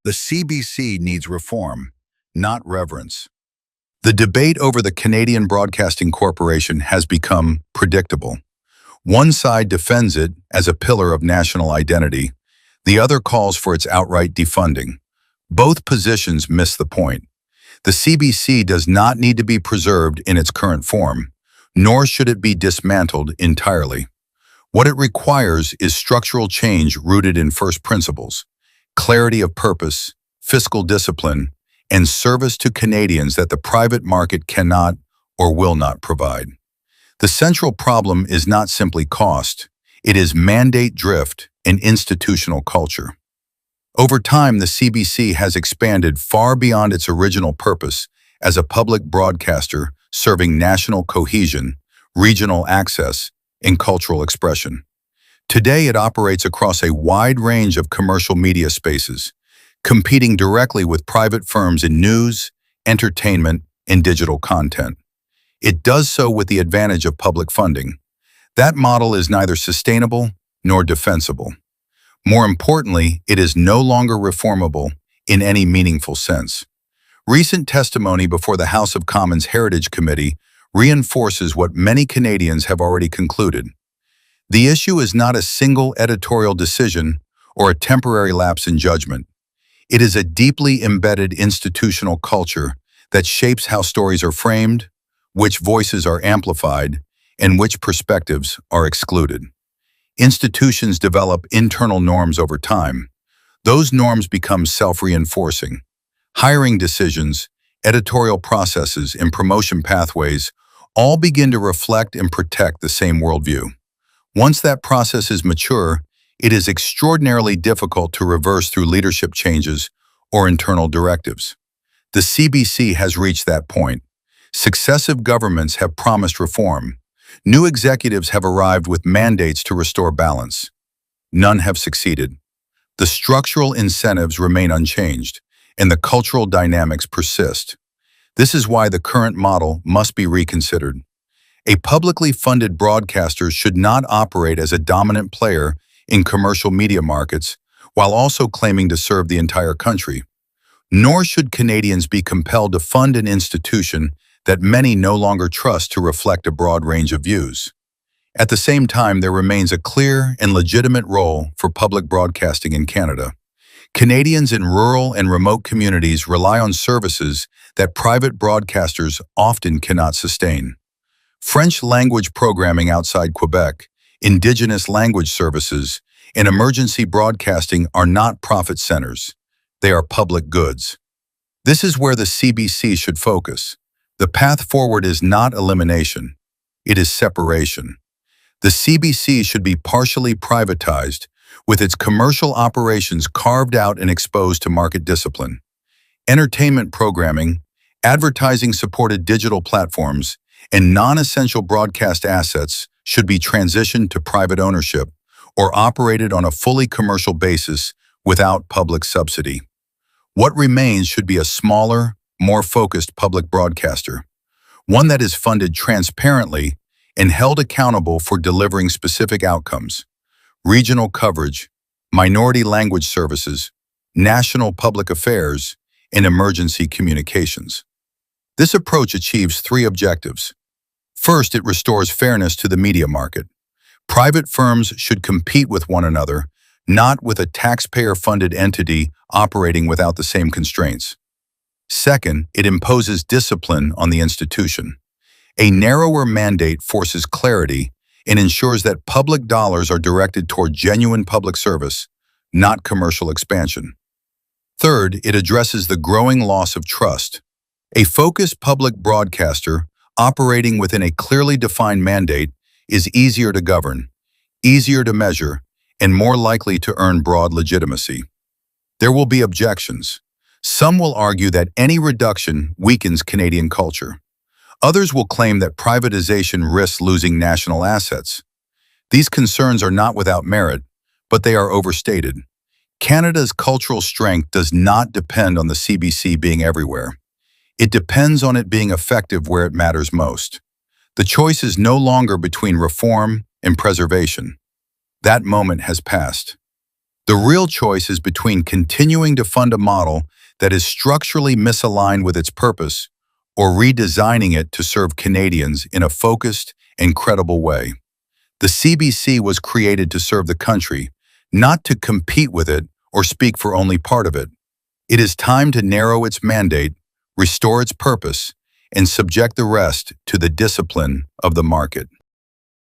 The CBC needs reform, not reverence. The debate over the Canadian Broadcasting Corporation has become predictable. One side defends it as a pillar of national identity. The other calls for its outright defunding. Both positions miss the point. The CBC does not need to be preserved in its current form, nor should it be dismantled entirely. What it requires is structural change rooted in first principles, clarity of purpose, fiscal discipline, and service to Canadians that the private market cannot or will not provide. The central problem is not simply cost, it is mandate drift and institutional culture. Over time, the CBC has expanded far beyond its original purpose as a public broadcaster serving national cohesion, regional access, and cultural expression. Today, it operates across a wide range of commercial media spaces, competing directly with private firms in news, entertainment, and digital content. It does so with the advantage of public funding. That model is neither sustainable nor defensible. More importantly, it is no longer reformable in any meaningful sense. Recent testimony before the House of Commons Heritage Committee reinforces what many Canadians have already concluded. The issue is not a single editorial decision or a temporary lapse in judgment. It is a deeply embedded institutional culture that shapes how stories are framed, which voices are amplified, and which perspectives are excluded. Institutions develop internal norms over time. Those norms become self-reinforcing. Hiring decisions, editorial processes, and promotion pathways all begin to reflect and protect the same worldview. Once that process is mature, it is extraordinarily difficult to reverse through leadership changes or internal directives. The CBC has reached that point. Successive governments have promised reform. New executives have arrived with mandates to restore balance. None have succeeded. The structural incentives remain unchanged, and the cultural dynamics persist. This is why the current model must be reconsidered. A publicly funded broadcaster should not operate as a dominant player in commercial media markets while also claiming to serve the entire country. Nor should Canadians be compelled to fund an institution that many no longer trust to reflect a broad range of views. At the same time, there remains a clear and legitimate role for public broadcasting in Canada. Canadians in rural and remote communities rely on services that private broadcasters often cannot sustain. French language programming outside Quebec, Indigenous language services, and emergency broadcasting are not profit centers. They are public goods. This is where the CBC should focus. The path forward is not elimination. It is separation. The CBC should be partially privatized, with its commercial operations carved out and exposed to market discipline. Entertainment programming, advertising-supported digital platforms, and non-essential broadcast assets should be transitioned to private ownership or operated on a fully commercial basis without public subsidy. What remains should be a smaller, more focused public broadcaster, one that is funded transparently and held accountable for delivering specific outcomes: regional coverage, minority language services, national public affairs, and emergency communications. This approach achieves three objectives. First, it restores fairness to the media market. Private firms should compete with one another, not with a taxpayer-funded entity operating without the same constraints. Second, it imposes discipline on the institution. A narrower mandate forces clarity and ensures that public dollars are directed toward genuine public service, not commercial expansion. Third, it addresses the growing loss of trust. A focused public broadcaster operating within a clearly defined mandate is easier to govern, easier to measure, and more likely to earn broad legitimacy. There will be objections. Some will argue that any reduction weakens Canadian culture. Others will claim that privatization risks losing national assets. These concerns are not without merit, but they are overstated. Canada's cultural strength does not depend on the CBC being everywhere. It depends on it being effective where it matters most. The choice is no longer between reform and preservation. That moment has passed. The real choice is between continuing to fund a model that is structurally misaligned with its purpose or redesigning it to serve Canadians in a focused and credible way. The CBC was created to serve the country, not to compete with it or speak for only part of it. It is time to narrow its mandate, restore its purpose, and subject the rest to the discipline of the market.